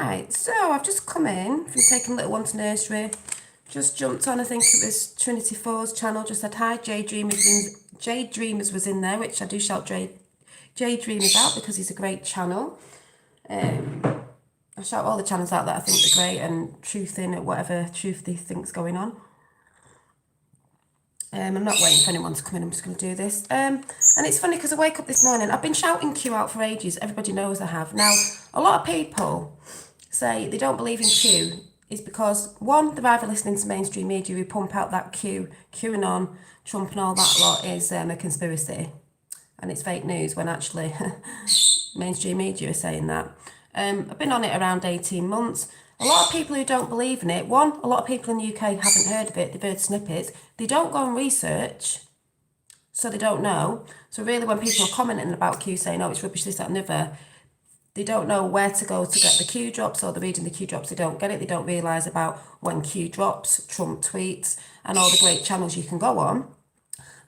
Right, so I've just come in from taking little one to nursery. Just jumped on, I think it was Trinity 4's channel, just said hi. Jade Dreamers was in there, which I do shout Jade Dreamers out because he's a great channel. I shout all the channels out that I think are great and truth in at whatever truth they think's going on. I'm not waiting for anyone to come in, I'm just going to do this. And it's funny because I wake up this morning, I've been shouting Q out for ages, everybody knows I have. Now, a lot of people say they don't believe in Q is because, one, they're either listening to mainstream media who pump out that QAnon, Trump and all that lot is a conspiracy. And it's fake news when actually mainstream media are saying that. I've been on it around 18 months. A lot of people who don't believe in it, one, a lot of people in the UK haven't heard of it, they've heard snippets. They don't go and research, so they don't know. So really when people are commenting about Q saying, oh, it's rubbish, this, that and the other, they don't know where to go to get the Q drops, or they're reading the Q drops, they don't get it, they don't realise about when Q drops, Trump tweets, and all the great channels you can go on.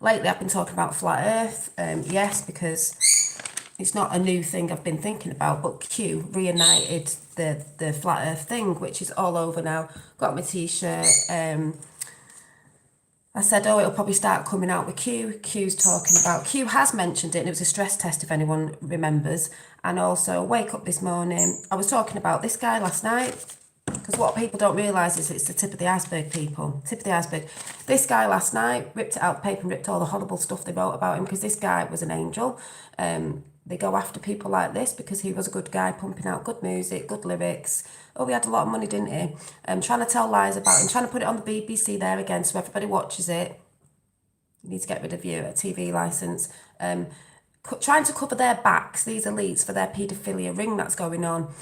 Lately I've been talking about Flat Earth, yes, because it's not a new thing I've been thinking about, but Q reunited the Flat Earth thing, which is all over now. Got my t-shirt. I said, oh, it'll probably start coming out with Q. Q's talking about, Q has mentioned it, and it was a stress test if anyone remembers. And also, wake up this morning, I was talking about this guy last night, because what people don't realise is it's the tip of the iceberg, people. Tip of the iceberg. This guy last night ripped it out of the paper and ripped all the horrible stuff they wrote about him, because this guy was an angel. They go after people like this because he was a good guy, pumping out good music, good lyrics. Oh, he had a lot of money, didn't he? Trying to tell lies about him, trying to put it on the BBC there again so everybody watches it. You need to get rid of your TV licence. Trying to cover their backs, these elites, for their paedophilia ring that's going on.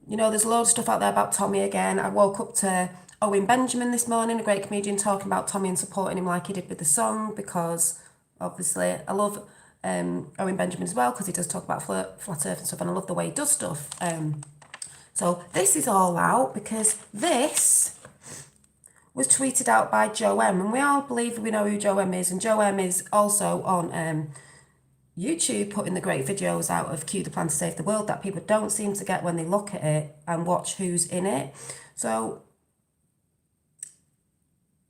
You know, there's loads of stuff out there about Tommy again. I woke up to Owen Benjamin this morning, a great comedian, talking about Tommy and supporting him like he did with the song, because obviously I love Owen Benjamin as well, because he does talk about flat earth and stuff, and I love the way he does stuff. So this is all out because this was tweeted out by Joe M, and we all believe we know who Joe M is, and Joe M is also on YouTube putting the great videos out of Q, the plan to save the world, that people don't seem to get when they look at it and watch who's in it. So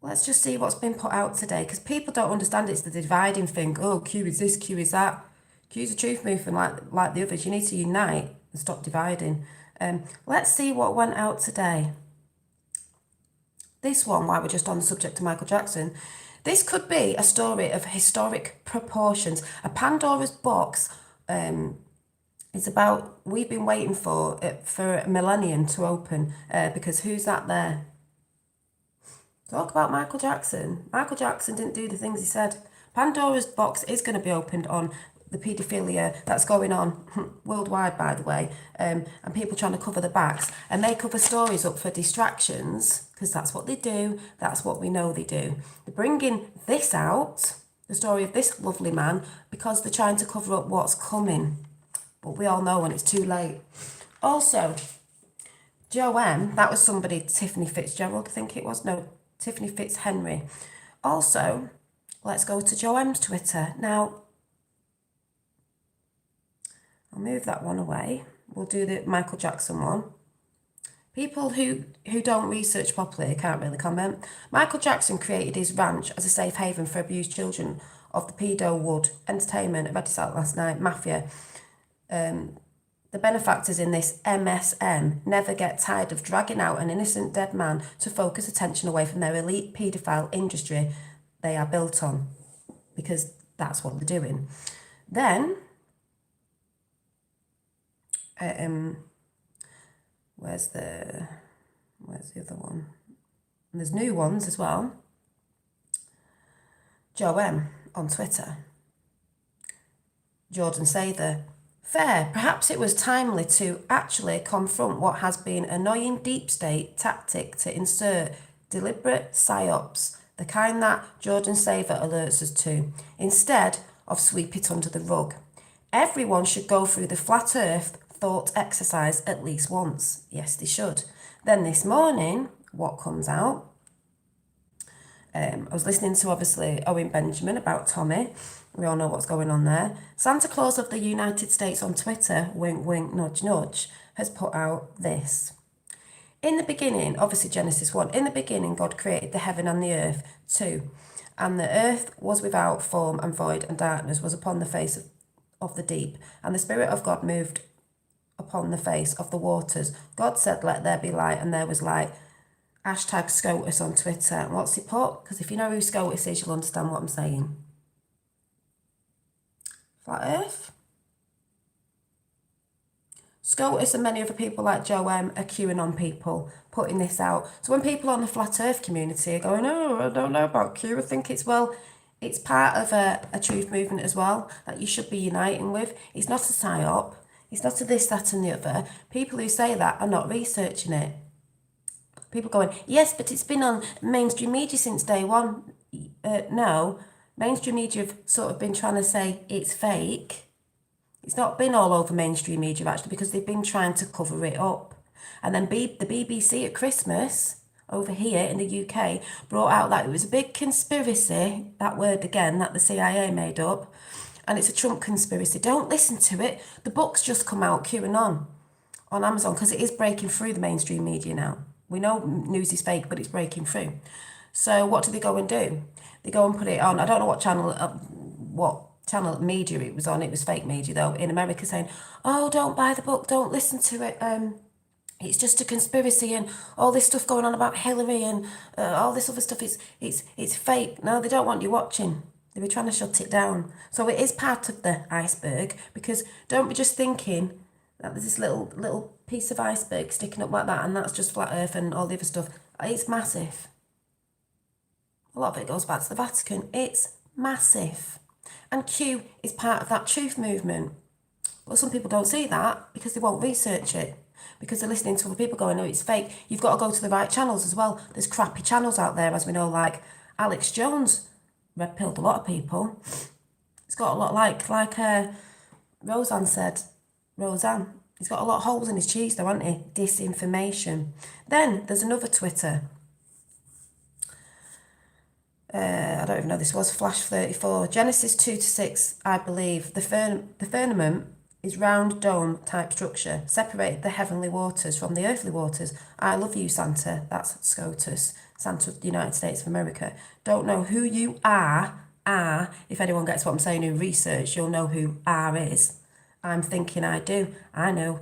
let's just see what's been put out today, because people don't understand it's the dividing thing. Oh, Q is this, Q is that. Q's a truth movement like the others. You need to unite and stop dividing. Let's see what went out today. This one, while we're just on the subject of Michael Jackson, this could be a story of historic proportions. A Pandora's box is about, we've been waiting for a millennium to open, because who's that there? Talk about Michael Jackson. Michael Jackson didn't do the things he said. Pandora's box is going to be opened on the paedophilia that's going on worldwide, by the way, and people trying to cover the backs. And they cover stories up for distractions, because that's what they do. That's what we know they do. They're bringing this out, the story of this lovely man, because they're trying to cover up what's coming. But we all know when it's too late. Also, Joe M, that was somebody, Tiffany Fitzgerald, I think it was. No, Tiffany Fitzhenry. Also, let's go to Joe M's Twitter. Now, I'll move that one away. We'll do the Michael Jackson one. People who don't research properly can't really comment. Michael Jackson created his ranch as a safe haven for abused children of the pedo wood entertainment. I read this out last night, mafia. The benefactors in this MSM never get tired of dragging out an innocent dead man to focus attention away from their elite paedophile industry they are built on, because that's what they're doing. Then, where's the other one? And there's new ones as well. Joe M on Twitter. Jordan Sather. Fair, perhaps it was timely to actually confront what has been an annoying deep state tactic to insert deliberate psyops, the kind that Jordan Sather alerts us to, instead of sweep it under the rug. Everyone should go through the flat earth thought exercise at least once. Yes, they should. Then this morning, what comes out? I was listening to, obviously, Owen Benjamin about Tommy. We all know what's going on there. Santa Claus of the United States on Twitter, wink, wink, nudge, nudge, has put out this. In the beginning, obviously Genesis 1, in the beginning God created the heaven and the earth, 2. And the earth was without form and void, and darkness was upon the face of the deep. And the Spirit of God moved upon the face of the waters. God said, let there be light, and there was light. Hashtag SCOTUS on Twitter. And what's he put? Because if you know who SCOTUS is, you'll understand what I'm saying. Flat Earth? SCOTUS and many other people like Joe M are QAnon people putting this out. So when people on the Flat Earth community are going, oh, I don't know about Q, I think it's, well, it's part of a truth movement as well that you should be uniting with. It's not a psyop. It's not a this, that and the other. People who say that are not researching it. People going, yes, but it's been on mainstream media since day one. No, mainstream media have sort of been trying to say it's fake. It's not been all over mainstream media, actually, because they've been trying to cover it up. And then the BBC at Christmas, over here in the UK, brought out that it was a big conspiracy, that word again, that the CIA made up, and it's a Trump conspiracy. Don't listen to it. The book's just come out, QAnon, on Amazon, because it is breaking through the mainstream media now. We know news is fake, but it's breaking through. So what do they go and do? They go and put it on, I don't know what channel media it was on. It was fake media though, in America, saying, oh, don't buy the book, don't listen to it, it's just a conspiracy, and all this stuff going on about Hillary and all this other stuff, it's fake. No, they don't want you watching. They were trying to shut it down. So it is part of the iceberg, because don't be just thinking that there's this little piece of iceberg sticking up like that and that's just flat earth and all the other stuff. It's massive. A lot of it goes back to the Vatican. It's massive. And Q is part of that truth movement. But some people don't see that because they won't research it. Because they're listening to other people going, no, it's fake. You've got to go to the right channels as well. There's crappy channels out there, as we know, like Alex Jones red-pilled a lot of people. It's got a lot, like Roseanne said. Roseanne. He's got a lot of holes in his cheese though, hasn't he? Disinformation. Then there's another Twitter. I don't even know this was, Flash 34. Genesis 2-6, I believe. The firmament is round dome type structure, separate the heavenly waters from the earthly waters. I love you, Santa. That's SCOTUS, Santa of the United States of America. Don't know who you are. If anyone gets what I'm saying who research, you'll know who R is. I'm thinking I do. I know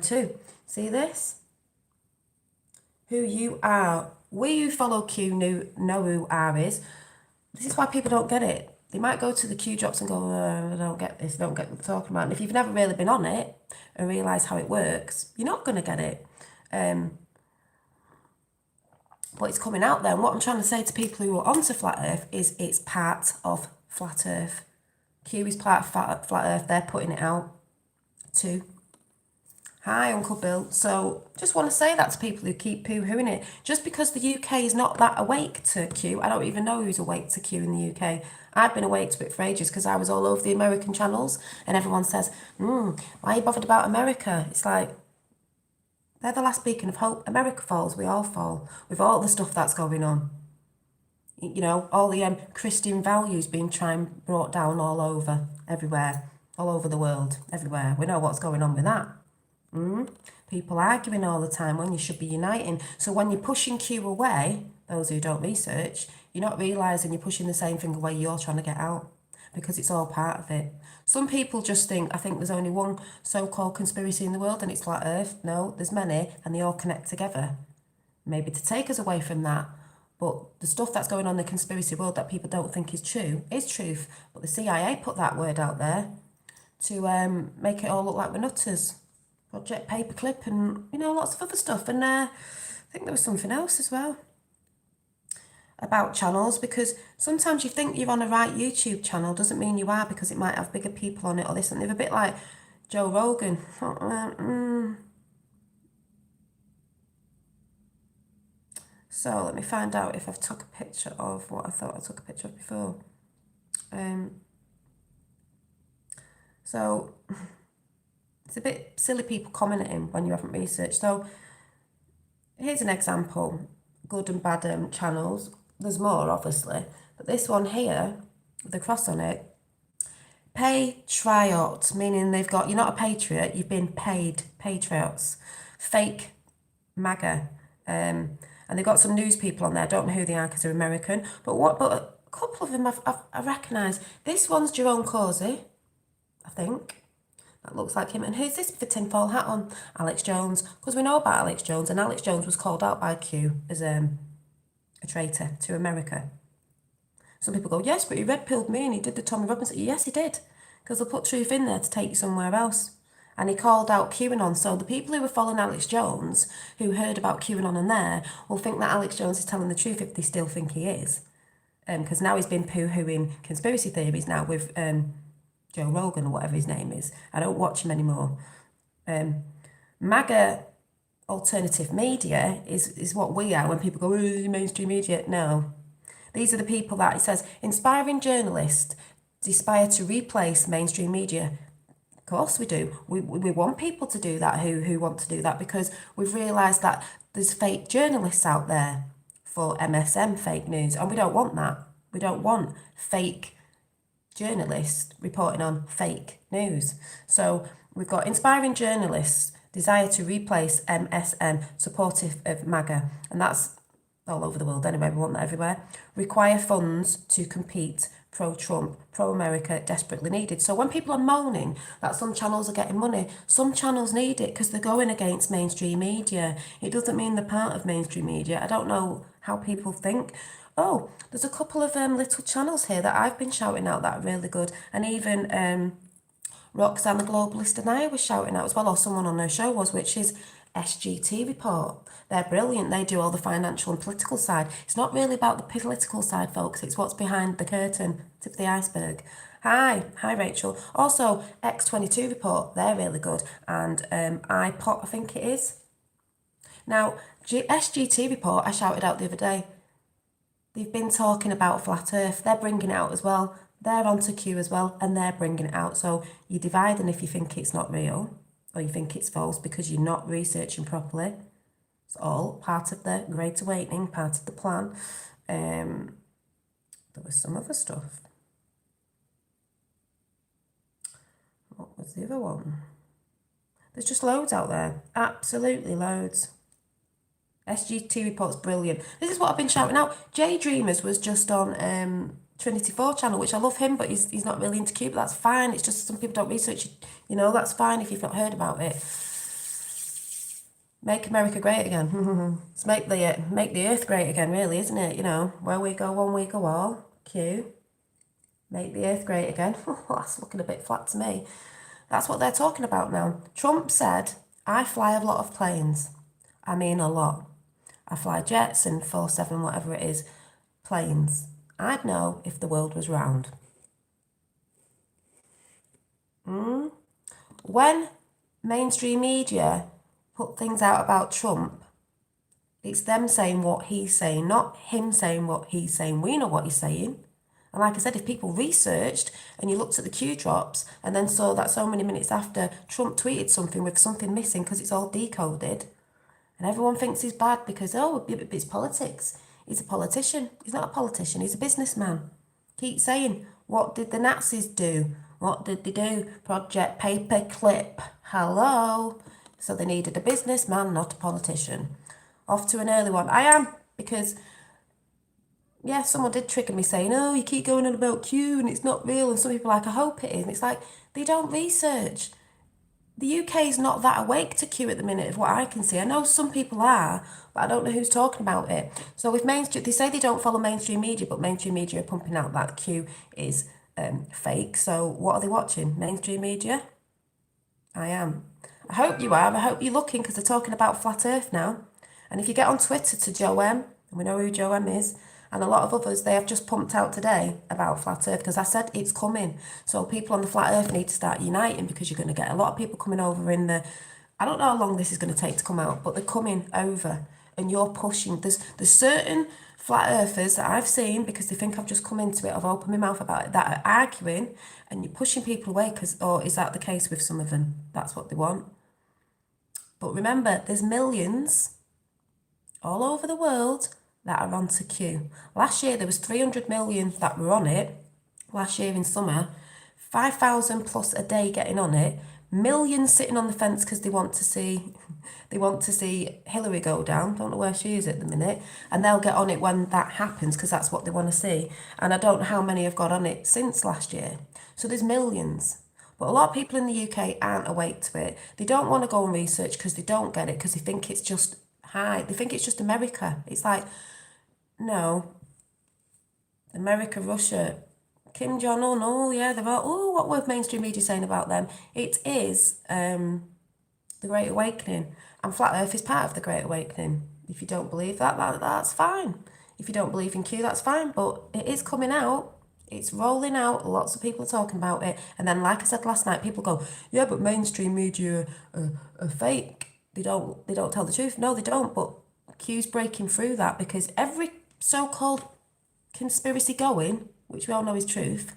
too. See this? Who you are. We who follow Q know who R is. This is why people don't get it. They might go to the Q drops and go, I don't get this, don't get what they're talking about. And if you've never really been on it and realise how it works, you're not going to get it. But it's coming out there. And what I'm trying to say to people who are onto Flat Earth is it's part of Flat Earth. Q is part of Flat Earth. They're putting it out too. Hi, Uncle Bill. So just want to say that to people who keep poo-hooing it. Just because the UK is not that awake to Q, I don't even know who's awake to Q in the UK. I've been awake to it for ages because I was all over the American channels and everyone says, why are you bothered about America? It's like, they're the last beacon of hope. America falls, we all fall. With all the stuff that's going on. You know, all the Christian values being brought down all over, everywhere, all over the world, everywhere. We know what's going on with that. People arguing all the time when you should be uniting. So when you're pushing Q away, those who don't research, you're not realising you're pushing the same thing away you're trying to get out, because it's all part of it. Some people just think, I think there's only one so-called conspiracy in the world and it's Flat Earth. No, there's many and they all connect together. Maybe to take us away from that. But the stuff that's going on in the conspiracy world that people don't think is true is truth. But the CIA put that word out there to make it all look like we're nutters. Project Paperclip and, you know, lots of other stuff. And I think there was something else as well about channels, because sometimes you think you're on a right YouTube channel doesn't mean you are, because it might have bigger people on it or this and they're a bit like Joe Rogan. So let me find out if I've took a picture of what I thought I took a picture of before. So it's a bit silly people commenting when you haven't researched. So here's an example, good and bad channels. There's more, obviously. But this one here, with the cross on it, patriot, meaning they've got, you're not a patriot, you've been paid, patriots. Fake MAGA. And they've got some news people on there. I don't know who they are because they're American. But a couple of them I recognise. This one's Jerome Corsey, I think. That looks like him. And who's this with the tinfoil hat on? Alex Jones. Because we know about Alex Jones, and Alex Jones was called out by Q as a traitor to America. Some people go, yes, but he red-pilled me and he did the Tommy Robinson. Yes, he did. Because they'll put truth in there to take you somewhere else. And he called out QAnon. So the people who were following Alex Jones, who heard about QAnon and there, will think that Alex Jones is telling the truth if they still think he is. Because now he's been poo-hooing conspiracy theories now with Joe Rogan or whatever his name is. I don't watch him anymore. MAGA alternative media is what we are when people go, oh, mainstream media. No. These are the people that, it says, inspiring journalists aspire to replace mainstream media. Of course we do. We want people to do that who want to do that, because we've realised that there's fake journalists out there for MSM fake news, and we don't want that. We don't want fake journalists reporting on fake news. So we've got inspiring journalists desire to replace MSM, supportive of MAGA, and that's all over the world anyway, we want that everywhere. Require funds to compete, pro-Trump, pro-America, desperately needed. So when people are moaning that some channels are getting money, some channels need it because they're going against mainstream media. It doesn't mean they're part of mainstream media. I don't know how people think. Oh, there's a couple of little channels here that I've been shouting out that are really good. And even Roxanne the Globalist and I was shouting out as well, or someone on her show was, which is SGT Report. They're brilliant. They do all the financial and political side. It's not really about the political side, folks. It's what's behind the curtain, tip of the iceberg. Hi Rachel. Also, X22 Report, they're really good. And iPod, I think it is. Now, SGT Report, I shouted out the other day. They've been talking about Flat Earth. They're bringing it out as well. They're onto Q as well, and they're bringing it out. So you're dividing if you think it's not real or you think it's false because you're not researching properly. It's all part of the Great Awakening, part of the plan. There was some other stuff. What was the other one? There's just loads out there. Absolutely loads. SGT Report's brilliant. This is what I've been shouting out. Jay Dreamers was just on Trinity 4 channel, which I love him, but he's not really into Q, but that's fine. It's just some people don't research it. You know, that's fine if you've not heard about it. Make America great again. It's make the earth great again, really, isn't it? You know, where we go, one we go all. Q. Make the earth great again. That's looking a bit flat to me. That's what they're talking about now. Trump said, I fly a lot of planes. I mean a lot. I fly jets and 47, whatever it is, planes. I'd know if the world was round. When mainstream media put things out about Trump, it's them saying what he's saying, not him saying what he's saying. We know what he's saying. And like I said, if people researched and you looked at the Q drops and then saw that so many minutes after Trump tweeted something with something missing because it's all decoded, and everyone thinks he's bad because, oh, it's politics. He's a politician. He's not a politician. He's a businessman. Keep saying, what did the Nazis do? What did they do? Project Paperclip. Hello. So they needed a businessman, not a politician. Off to an early one. I am, because, yeah, someone did trigger me saying, oh, you keep going on about Q and it's not real. And some people are like, I hope it is. And it's like, they don't research. The UK is not that awake to Q at the minute of what I can see. I know some people are, but I don't know who's talking about it. So with mainstream, they say they don't follow mainstream media, but mainstream media are pumping out that Q is fake. So what are they watching? Mainstream media? I am. I hope you are. I hope you're looking, because they're talking about Flat Earth now. And if you get on Twitter to Joe M, and we know who Joe M is, and a lot of others, they have just pumped out today about Flat Earth, because I said it's coming. So people on the Flat Earth need to start uniting, because you're going to get a lot of people coming over in the... I don't know how long this is going to take to come out, but they're coming over, and you're pushing. There's certain Flat Earthers that I've seen, because they think I've just come into it, I've opened my mouth about it, that are arguing, and you're pushing people away, because, or is that the case with some of them? That's what they want. But remember, there's millions all over the world that are onto Q. Last year there was 300 million that were on it. Last year in summer, 5,000 plus a day getting on it. Millions sitting on the fence because they want to see Hillary go down. Don't know where she is at the minute, and they'll get on it when that happens because that's what they want to see. And I don't know how many have got on it since last year. So there's millions. But a lot of people in the UK aren't awake to it. They don't want to go and research because they don't get it because they think it's just They think it's just America. It's like, no, America, Russia, Kim Jong-un, oh yeah, they're all, oh, what were mainstream media saying about them? It is the Great Awakening. And Flat Earth is part of the Great Awakening. If you don't believe that's fine. If you don't believe in Q, that's fine. But it is coming out. It's rolling out. Lots of people are talking about it. And then, like I said last night, people go, yeah, but mainstream media are fake. They don't tell the truth. No, they don't. But Q's breaking through that because every so-called conspiracy going, which we all know is truth,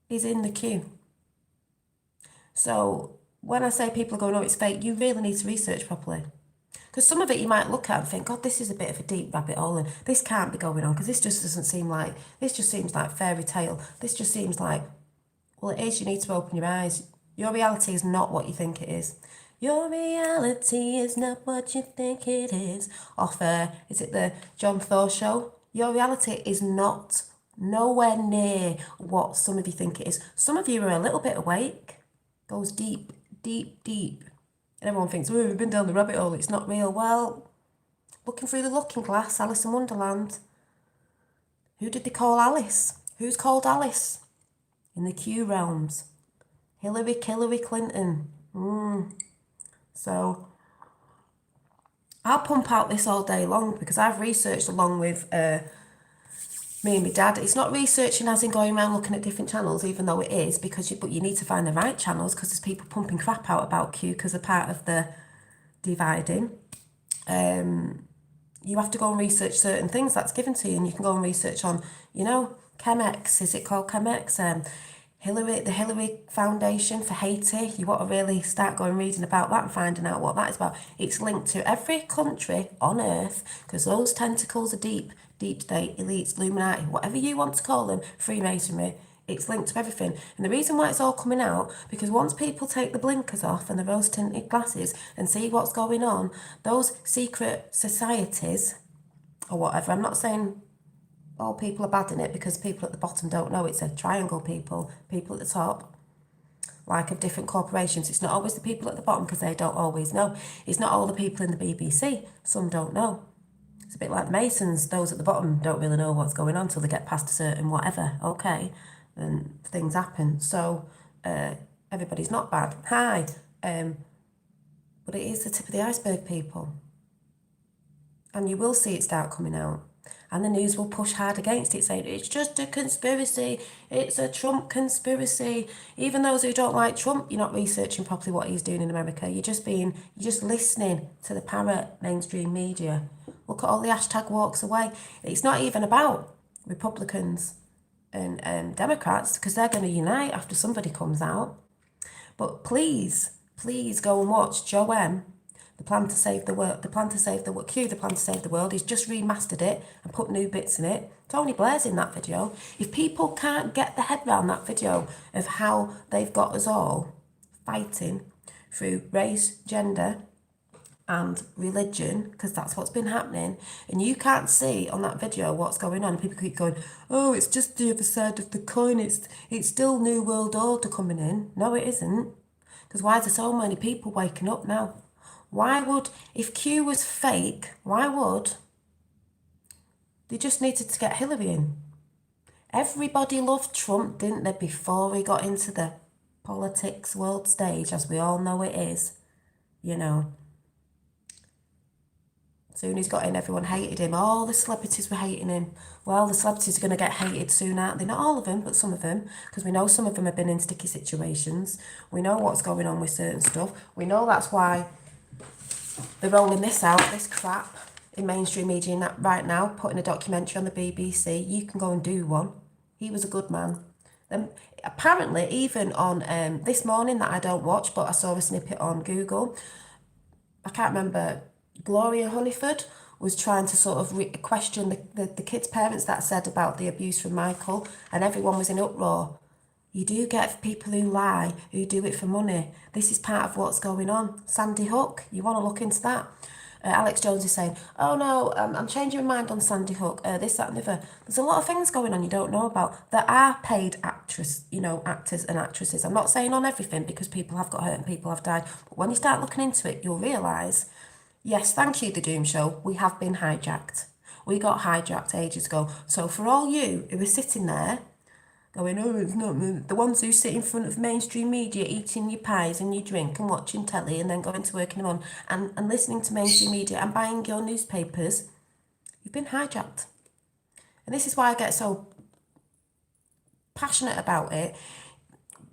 is in the Q. So when I say people are going, oh, it's fake, you really need to research properly. Because some of it you might look at and think, God, this is a bit of a deep rabbit hole and this can't be going on because this just seems like fairy tale. This just seems like, well, it is, you need to open your eyes. Your reality is not what you think it is. Your reality is not what you think it is. Off, is it the John Thor show? Your reality is not nowhere near what some of you think it is. Some of you are a little bit awake. Goes deep, deep, deep. And everyone thinks, oh, we've been down the rabbit hole, it's not real. Well, looking through the looking glass, Alice in Wonderland. Who did they call Alice? Who's called Alice? In the Q realms. Hillary Clinton. So, I'll pump out this all day long because I've researched along with me and my dad. It's not researching as in going around looking at different channels, even though it is, but you need to find the right channels because there's people pumping crap out about Q because they're part of the dividing. You have to go and research certain things that's given to you, and you can go and research on, Chemex, is it called Chemex? The Hillary Foundation for Haiti. You want to really start going reading about that and finding out what that is about. It's linked to every country on earth because those tentacles are deep state, elites, Illuminati, whatever you want to call them, Freemasonry. It's linked to everything. And the reason why it's all coming out, because once people take the blinkers off and the rose-tinted glasses and see what's going on, those secret societies, or whatever, I'm not saying all people are bad in it because people at the bottom don't know it's a triangle people at the top, like of different corporations. It's not always the people at the bottom because they don't always know. It's not all the people in the BBC. Some don't know. It's a bit like the Masons. Those at the bottom don't really know what's going on until they get past a certain whatever, okay, and things happen. So everybody's not bad. Hi. But it is the tip of the iceberg, people. And you will see it start coming out. And the news will push hard against it, saying it's just a conspiracy, it's a Trump conspiracy. Even those who don't like Trump, you're not researching properly what he's doing in America. You're just listening to the parrot mainstream media. Look at all the hashtag walks away. It's not even about Republicans and Democrats because they're going to unite after somebody comes out. But please go and watch Joe M. The Plan to Save the World, The Plan to Save the World, Q, The Plan to Save the World. He's just remastered it and put new bits in it. Tony Blair's in that video. If people can't get the head around that video of how they've got us all fighting through race, gender, and religion, because that's what's been happening, and you can't see on that video what's going on, and people keep going, oh, it's just the other side of the coin, it's still New World Order coming in. No, it isn't. Because why is there so many people waking up now? Why would, if Q was fake, they just needed to get Hillary in. Everybody loved Trump, didn't they, before he got into the politics world stage, as we all know it is, Soon he's got in, everyone hated him. All the celebrities were hating him. Well, the celebrities are going to get hated soon, aren't they? Not all of them, but some of them, because we know some of them have been in sticky situations. We know what's going on with certain stuff. We know that's why they're rolling this out, this crap, in mainstream media right now, putting a documentary on the BBC. You can go and do one. He was a good man. Apparently, even on this morning that I don't watch, but I saw a snippet on Google, I can't remember, Gloria Hunniford was trying to sort of question the kids' parents that said about the abuse from Michael, and everyone was in uproar. You do get people who lie, who do it for money. This is part of what's going on. Sandy Hook, you want to look into that? Alex Jones is saying, oh no, I'm changing my mind on Sandy Hook, this, that and the other. There's a lot of things going on you don't know about. There are paid actors and actresses. I'm not saying on everything because people have got hurt and people have died. But when you start looking into it, you'll realise, yes, thank you, The Doom Show, we have been hijacked. We got hijacked ages ago. So for all you who are sitting there going, oh, it's not me. The ones who sit in front of mainstream media eating your pies and your drink and watching telly and then going to work in the morning and listening to mainstream media and buying your newspapers, you've been hijacked. And this is why I get so passionate about it.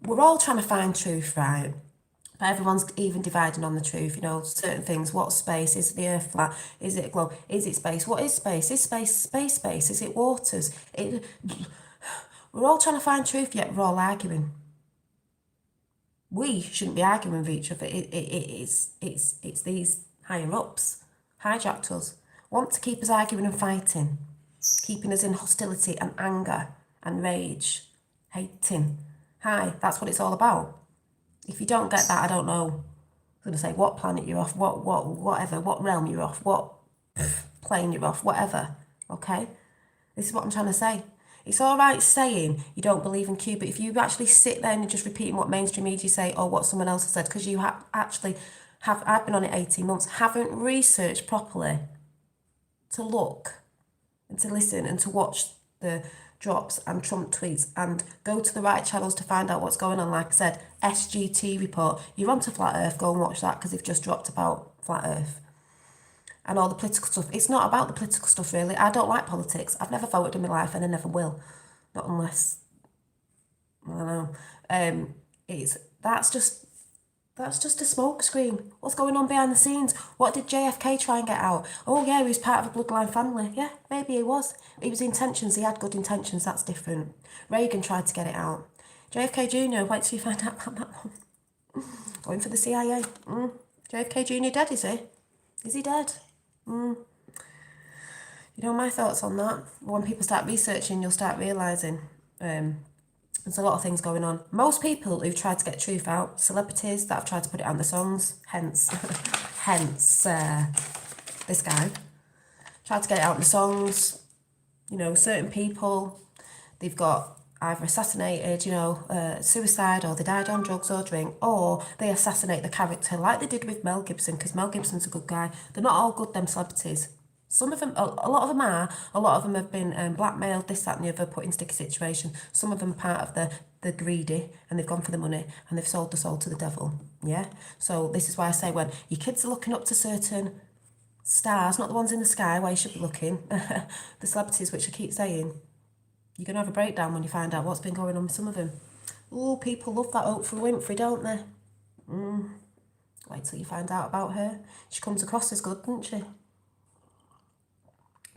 We're all trying to find truth, right? But everyone's even dividing on the truth, certain things. What's space? Is the earth flat? Is it a globe? Is it space? What is space? Is space? Is it waters? We're all trying to find truth, yet we're all arguing. We shouldn't be arguing with each other. It's these higher ups, hijacked us, want to keep us arguing and fighting, keeping us in hostility and anger and rage, hating. Hi, that's what it's all about. If you don't get that, I don't know. I'm gonna say what planet you're off, whatever, what realm you're off, what plane you're off, whatever. Okay, this is what I'm trying to say. It's all right saying you don't believe in Q, but if you actually sit there and you're just repeating what mainstream media say or what someone else has said, because you I've been on it 18 months, haven't researched properly to look and to listen and to watch the drops and Trump tweets and go to the right channels to find out what's going on. Like I said, SGT report. You're onto Flat Earth, go and watch that because they've just dropped about Flat Earth. And all the political stuff. It's not about the political stuff, really. I don't like politics. I've never voted in my life and I never will. Not unless, I don't know. That's just a smoke screen. What's going on behind the scenes? What did JFK try and get out? Oh yeah, he was part of a bloodline family. Yeah, maybe he was. It was intentions. He had good intentions. That's different. Reagan tried to get it out. JFK Jr., wait till you find out about that one. Going for the CIA. JFK Jr. dead, is he? Is he dead? My thoughts on that. When people start researching, you'll start realising there's a lot of things going on. Most people who've tried to get truth out, celebrities that have tried to put it on the songs, hence this guy, tried to get it out in the songs. Certain people, they've got either assassinated, suicide, or they died on drugs or drink, or they assassinate the character like they did with Mel Gibson, because Mel Gibson's a good guy. They're not all good, them celebrities. Some of them, a lot of them are. A lot of them have been blackmailed, this, that and the other, put in sticky situation. Some of them part of the greedy, and they've gone for the money, and they've sold the soul to the devil, yeah? So this is why I say when your kids are looking up to certain stars, not the ones in the sky where you should be looking, the celebrities, which I keep saying, you're going to have a breakdown when you find out what's been going on with some of them. Oh, people love that Oprah Winfrey, don't they? Wait till you find out about her. She comes across as good, doesn't she?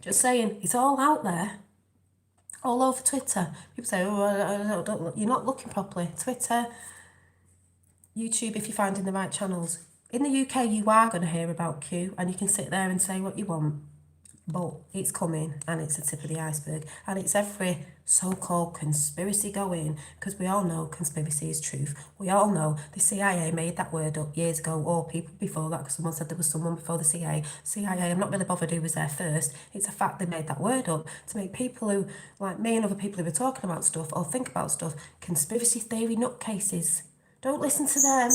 Just saying, it's all out there. All over Twitter. People say, oh, don't, you're not looking properly. Twitter, YouTube, if you're finding the right channels. In the UK, you are going to hear about Q, and you can sit there and say what you want. But it's coming, and it's the tip of the iceberg, and it's every so-called conspiracy going, because we all know conspiracy is truth. We all know the CIA made that word up years ago, or people before that, because someone said there was someone before the CIA. I'm not really bothered who was there first. It's a fact they made that word up to make people who, like me and other people who are talking about stuff or think about stuff, conspiracy theory nutcases. Don't listen to them,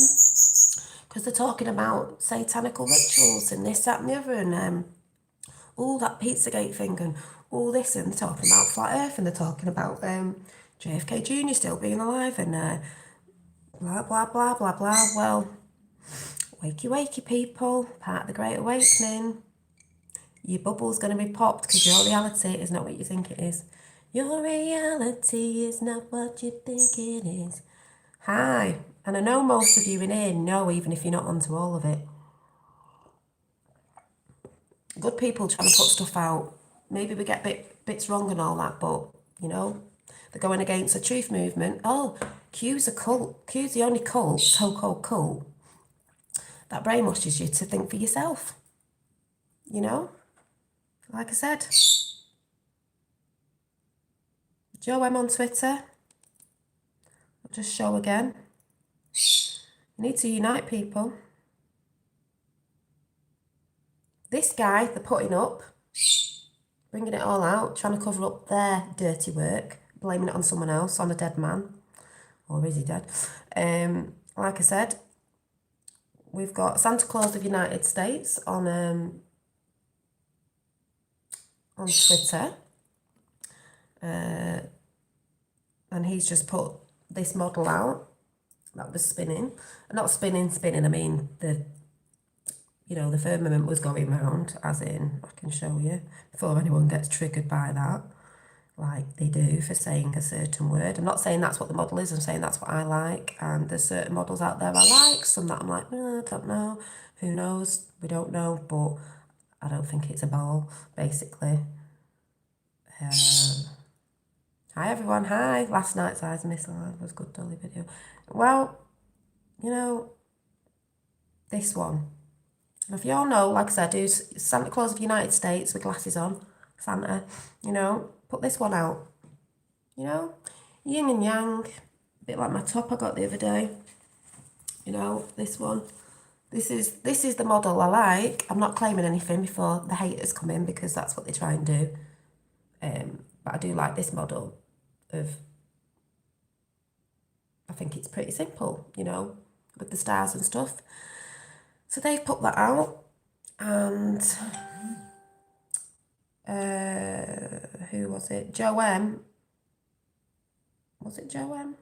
because they're talking about satanical rituals and this, that and the other, and all that Pizzagate thing and all this, and they're talking about Flat Earth, and they're talking about JFK Jr. still being alive, and blah, blah, blah, blah, blah. Well, wakey people, part of the Great Awakening. Your bubble's going to be popped, because your reality is not what you think it is. Your reality is not what you think it is. Hi, and I know most of you in here know, even if you're not onto all of it. Good people trying to put stuff out. Maybe we get bits wrong and all that, but, they're going against the truth movement. Oh, Q's a cult. Q's the only cult, so-called cult, that brainwashes you to think for yourself. Like I said, Joe M on Twitter. I'll just show again. You need to unite, people. This guy, they're putting up, bringing it all out, trying to cover up their dirty work, blaming it on someone else, on a dead man. Or is he dead? Like I said, we've got Santa Claus of United States on Twitter. And he's just put this model out that was spinning. Not spinning, I mean, the firmament was going round, as in, I can show you, before anyone gets triggered by that, like they do for saying a certain word. I'm not saying that's what the model is, I'm saying that's what I like, and there's certain models out there I like, some that I'm like, I don't know, who knows, we don't know, but I don't think it's a ball, basically. Hi everyone, hi. Last night's Eyes Missile was a good dolly video. Well, this one. And if you all know, like I said, who's Santa Claus of the United States with glasses on, Santa, put this one out. Yin and yang, a bit like my top I got the other day. This one. This is the model I like. I'm not claiming anything before the haters come in because that's what they try and do. But I do like this model of, I think it's pretty simple, with the stars and stuff. So they've put that out, and who was it? Joe M. Was it Joe M?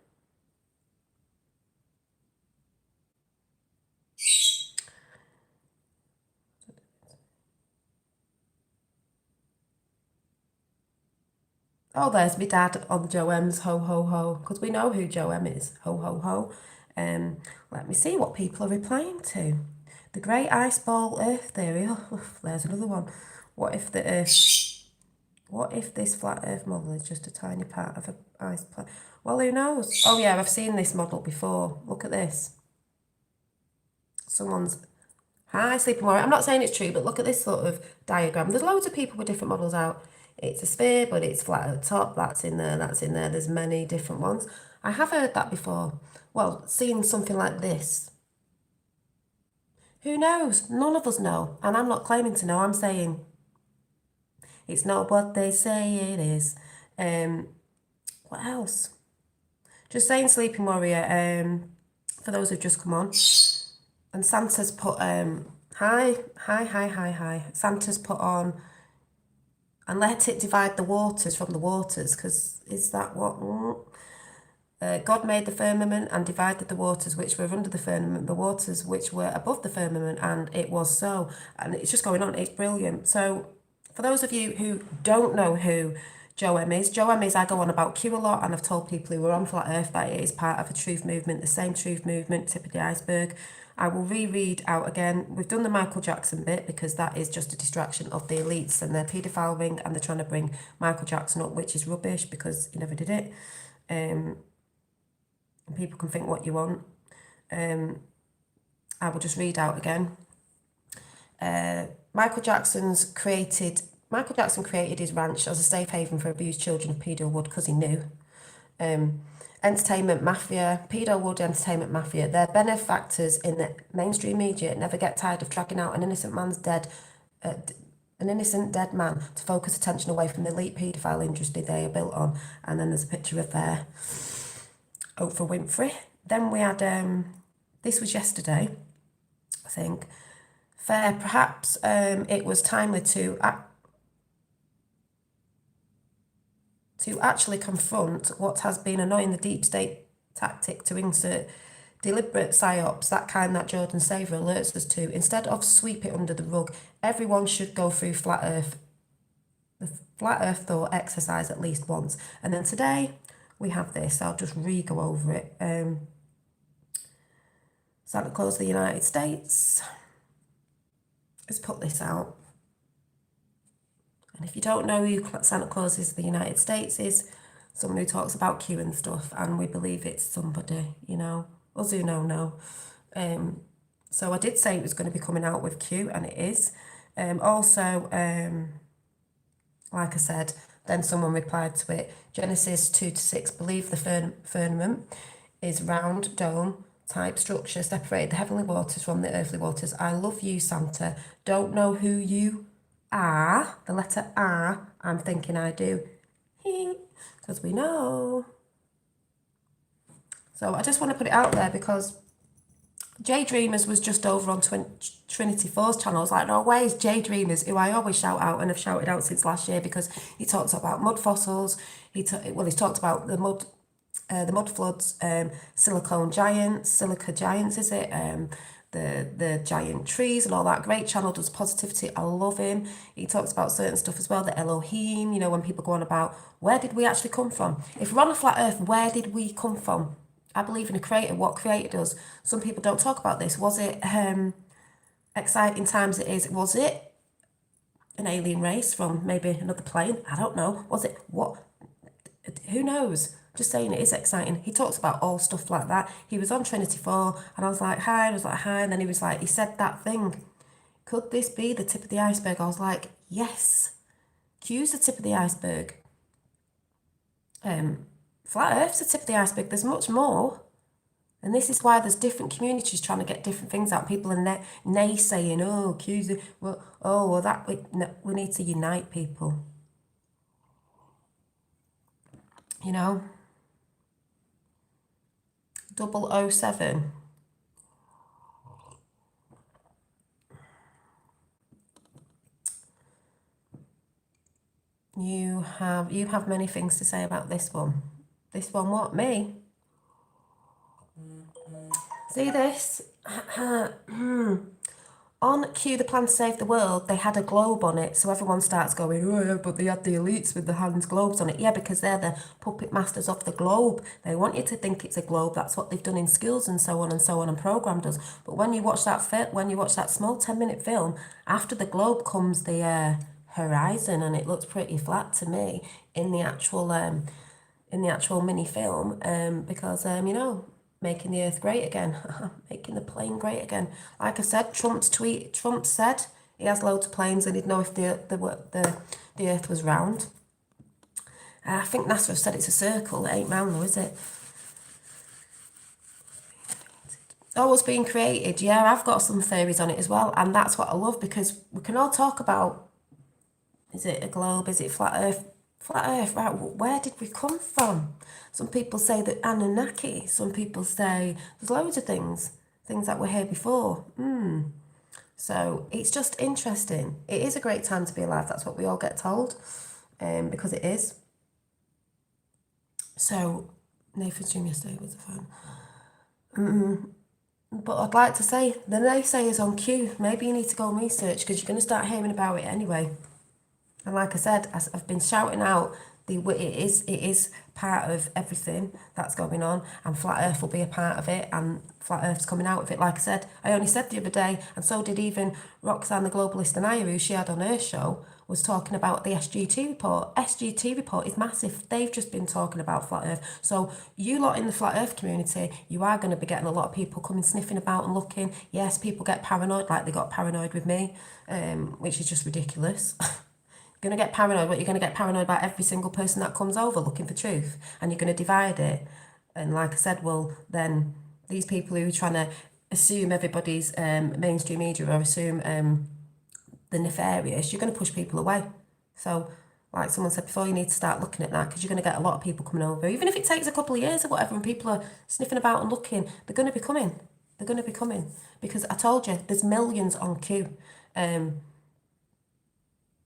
Oh, there's my dad on Joe M's ho ho ho, because we know who Joe M is. Ho ho ho. Let me see what people are replying to. The Great Ice Ball Earth Theory. Oh, there's another one. What if this flat Earth model is just a tiny part of an ice planet? Well, who knows? Oh yeah, I've seen this model before. Look at this. Someone's... Hi, Sleeping Warrior. I'm not saying it's true, but look at this sort of diagram. There's loads of people with different models out. It's a sphere, but it's flat at the top. That's in there, that's in there. There's many different ones. I have heard that before. Well, seeing something like this. Who knows? None of us know. And I'm not claiming to know. I'm saying it's not what they say it is. What else? Just saying, Sleeping Warrior, for those who've just come on. And Santa's put, hi. Santa's put on, and let it divide the waters from the waters, because is that what... God made the firmament and divided the waters which were under the firmament, the waters which were above the firmament, and it was so. And it's just going on, it's brilliant. So for those of you who don't know who Joe M is, I go on about Q a lot, and I've told people who are on Flat Earth that it is part of a truth movement, the same truth movement, tip of the iceberg. I will reread out again. We've done the Michael Jackson bit because that is just a distraction of the elites and their paedophile ring, and they're trying to bring Michael Jackson up, which is rubbish because he never did it. People can think what you want. I will just read out again. Michael Jackson created his ranch as a safe haven for abused children of Pedowood because he knew. Entertainment mafia, Pedowood entertainment mafia, they're benefactors in the mainstream media, never get tired of dragging out an innocent dead man to focus attention away from the elite paedophile industry they are built on. And then there's a picture of their Oprah Winfrey. Then we had, this was yesterday, I think. Fair, perhaps it was timely to actually confront what has been annoying the deep state tactic to insert deliberate psyops, that kind that Jordan Saver alerts us to. Instead of sweep it under the rug, everyone should go through the flat earth thought exercise at least once. And then today, we have this. I'll just go over it. Santa Claus of the United States has put this out. And if you don't know who Santa Claus is of the United States is, someone who talks about Q and stuff, and we believe it's somebody, us who know. So I did say it was going to be coming out with Q, and it is. Also, like I said, then someone replied to it. Genesis 2-6, believe the firmament is round dome type structure, separate the heavenly waters from the earthly waters. I love you, Santa. Don't know who you are. The letter R, I'm thinking I do. Because we know. So I just want to put it out there because J Dreamers was just over on Trinity 4's channel. I was like, no way is J Dreamers, who I always shout out and have shouted out since last year because he talks about mud fossils. He's talked about the mud floods, silica giants, is it? The giant trees and all that. Great channel, does positivity. I love him. He talks about certain stuff as well, the Elohim, when people go on about where did we actually come from? If we're on a flat earth, where did we come from? I believe in a creator, what creator does. Some people don't talk about this. Was it exciting times it is? Was it an alien race from maybe another plane? I don't know. Was it what? Who knows? Just saying it is exciting. He talks about all stuff like that. He was on Trinity 4 and I was like, hi, and then he was like, he said that thing. Could this be the tip of the iceberg? I was like, yes. Q's the tip of the iceberg. Flat Earth's the tip of the iceberg. There's much more. And this is why there's different communities trying to get different things out. People are naysaying, oh, Q's, we need to unite people. 007. You have many things to say about this one. This one, what? Me? See this? On Q, the plan to save the world, they had a globe on it, so everyone starts going, oh yeah, but they had the elites with the hands globes on it. Yeah, because they're the puppet masters of the globe. They want you to think it's a globe. That's what they've done in schools and so on and programmed us. But when you watch that small 10-minute film, after the globe comes the horizon, and it looks pretty flat to me in the actual mini film, because making the earth great again, making the plane great again. Like I said, Trump said he has loads of planes and he'd know if the earth was round. I think NASA have said it's a circle. It ain't round though, is it? Oh, it's being created. Yeah, I've got some theories on it as well, and that's what I love, because we can all talk about, is it a globe, is it flat earth? Flat earth, right, where did we come from? Some people say that Anunnaki, some people say there's loads of things that were here before. So it's just interesting. It is a great time to be alive, that's what we all get told, because it is. So, Nathan's stream yesterday was the phone. But I'd like to say, the naysayers on Q, maybe you need to go and research, because you're going to start hearing about it anyway. And like I said, I've been shouting out, it is part of everything that's going on, and Flat Earth will be a part of it, and Flat Earth's coming out of it. Like I said, I only said the other day, and so did even Roxanne, the Globalist, and Aya, who she had on her show, was talking about the SGT report. SGT report is massive. They've just been talking about Flat Earth. So you lot in the Flat Earth community, you are going to be getting a lot of people coming sniffing about and looking. Yes, people get paranoid, like they got paranoid with me, which is just ridiculous. Going to get paranoid, but you're going to get paranoid about every single person that comes over looking for truth, and you're going to divide it. And like I said, well, then these people who are trying to assume everybody's mainstream media, or assume the nefarious, you're going to push people away. So like someone said before, you need to start looking at that, because you're going to get a lot of people coming over, even if it takes a couple of years or whatever, and people are sniffing about and looking, they're going to be coming. They're going to be coming, because I told you, there's millions on Q.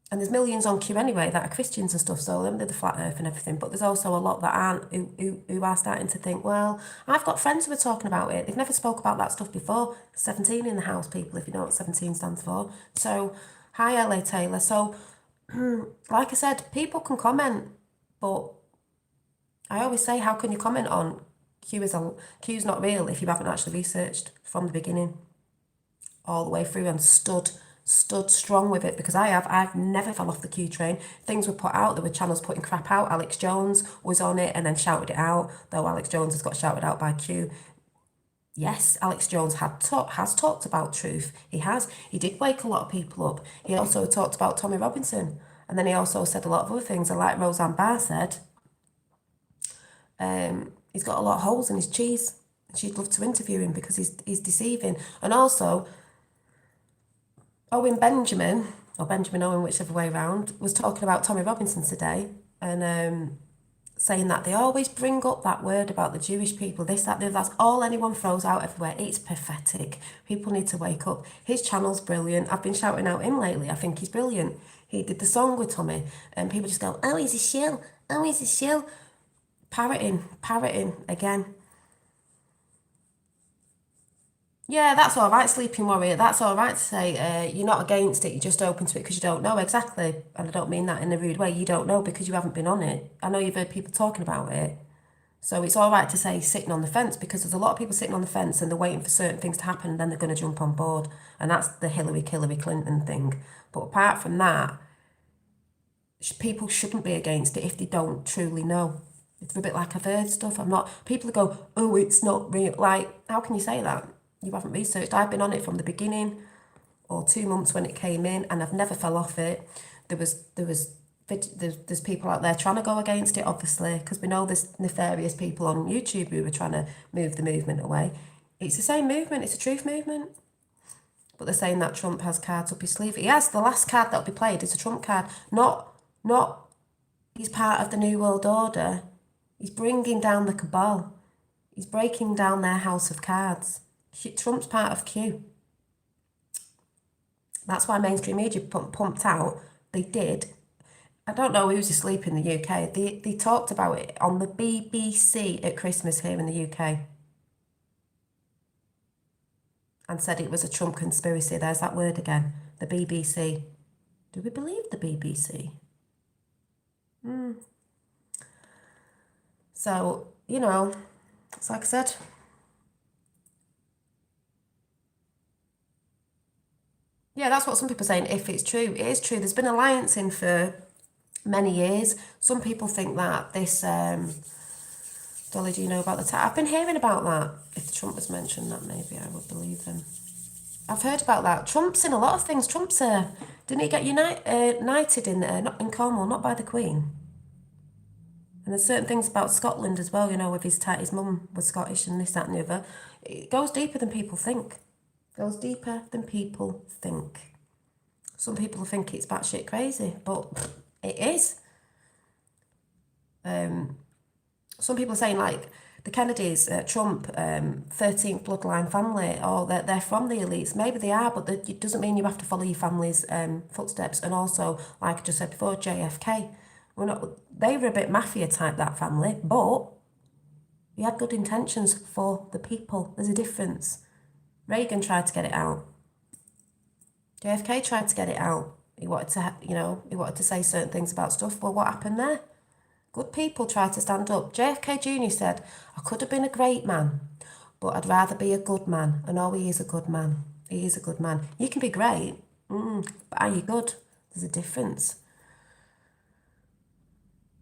And there's millions on Q anyway that are Christians and stuff, so they're the flat earth and everything. But there's also a lot that aren't, who are starting to think, well, I've got friends who are talking about it. They've never spoke about that stuff before. 17 in the house, people, if you know what 17 stands for. So, hi, LA Taylor. So, like I said, people can comment, but I always say, how can you comment on Q's not real if you haven't actually researched from the beginning all the way through and stood strong with it, because I've never fell off the Q train. Things were put out, there were channels putting crap out. Alex Jones was on it and then shouted it out, though Alex Jones has got shouted out by Q. Yes, Alex Jones has talked about truth. He did wake a lot of people up. He also talked about Tommy Robinson. And then he also said a lot of other things. And like Roseanne Barr said, he's got a lot of holes in his cheese. She'd love to interview him because he's deceiving. And also, Benjamin Owen, whichever way round, was talking about Tommy Robinson today and saying that they always bring up that word about the Jewish people, this, that, the other. That's all anyone throws out everywhere. It's pathetic. People need to wake up. His channel's brilliant. I've been shouting out him lately. I think he's brilliant. He did the song with Tommy and people just go, oh, he's a shill. Oh, he's a shill. Parroting again. Yeah, that's all right, sleeping warrior. That's all right to say you're not against it, you're just open to it because you don't know. Exactly. And I don't mean that in a rude way. You don't know because you haven't been on it. I know you've heard people talking about it. So it's all right to say sitting on the fence because there's a lot of people sitting on the fence and they're waiting for certain things to happen and then they're going to jump on board. And that's the Hillary Clinton thing. But apart from that, people shouldn't be against it if they don't truly know. It's a bit like I've heard stuff. People go, oh, it's not real. Like, how can you say that? You haven't researched. I've been on it from the beginning or 2 months when it came in and I've never fell off it. There's people out there trying to go against it, obviously, because we know there's nefarious people on YouTube who are trying to move the movement away. It's the same movement. It's a truth movement. But they're saying that Trump has cards up his sleeve. He has. The last card that'll be played is a Trump card. Not he's part of the New World Order. He's bringing down the cabal. He's breaking down their house of cards. Trump's part of Q. That's why mainstream media pumped out. They did. I don't know who's asleep in the UK. They talked about it on the BBC at Christmas here in the UK. And said it was a Trump conspiracy. There's that word again. The BBC. Do we believe the BBC? So, it's like I said. Yeah, that's what some people are saying, if it's true. It is true. There's been alliancing for many years. Some people think that this, Dolly, do you know about the I've been hearing about that. If Trump was mentioned, that maybe I would believe him. I've heard about that. Trump's in a lot of things. Trump's, didn't he get knighted not in Cornwall, not by the Queen? And there's certain things about Scotland as well, with his mum was Scottish and this, that and the other. It goes deeper than people think. Goes deeper than people think. Some people think it's batshit crazy, but it is. Some people are saying like the Kennedys, Trump, 13th bloodline family, or they're from the elites. Maybe they are, but it doesn't mean you have to follow your family's footsteps. And also, like I just said before, JFK. They were a bit mafia type, that family, but he had good intentions for the people. There's a difference. Reagan tried to get it out. JFK tried to get it out. He wanted to say certain things about stuff. Well, what happened there? Good people tried to stand up. JFK Jr. said, I could have been a great man, but I'd rather be a good man. And he is a good man. He is a good man. You can be great, but are you good? There's a difference.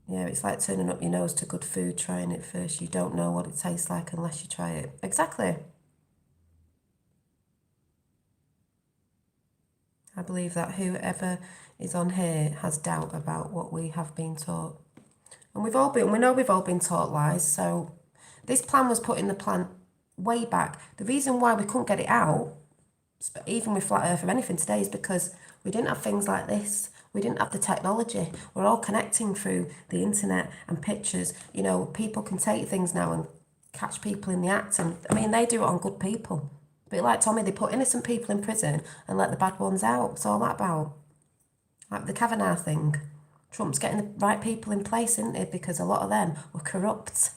Yeah, it's like turning up your nose to good food, trying it first. You don't know what it tastes like unless you try it. Exactly. I believe that whoever is on here has doubt about what we have been taught. And we know we've all been taught lies. So this plan was put in the plan way back. The reason why we couldn't get it out, even with Flat Earth or anything today, is because we didn't have things like this. We didn't have the technology. We're all connecting through the internet and pictures. People can take things now and catch people in the act. And they do it on good people. A bit like Tommy, they put innocent people in prison and let the bad ones out. What's all that about? Like the Kavanaugh thing. Trump's getting the right people in place, isn't it? Because a lot of them were corrupt.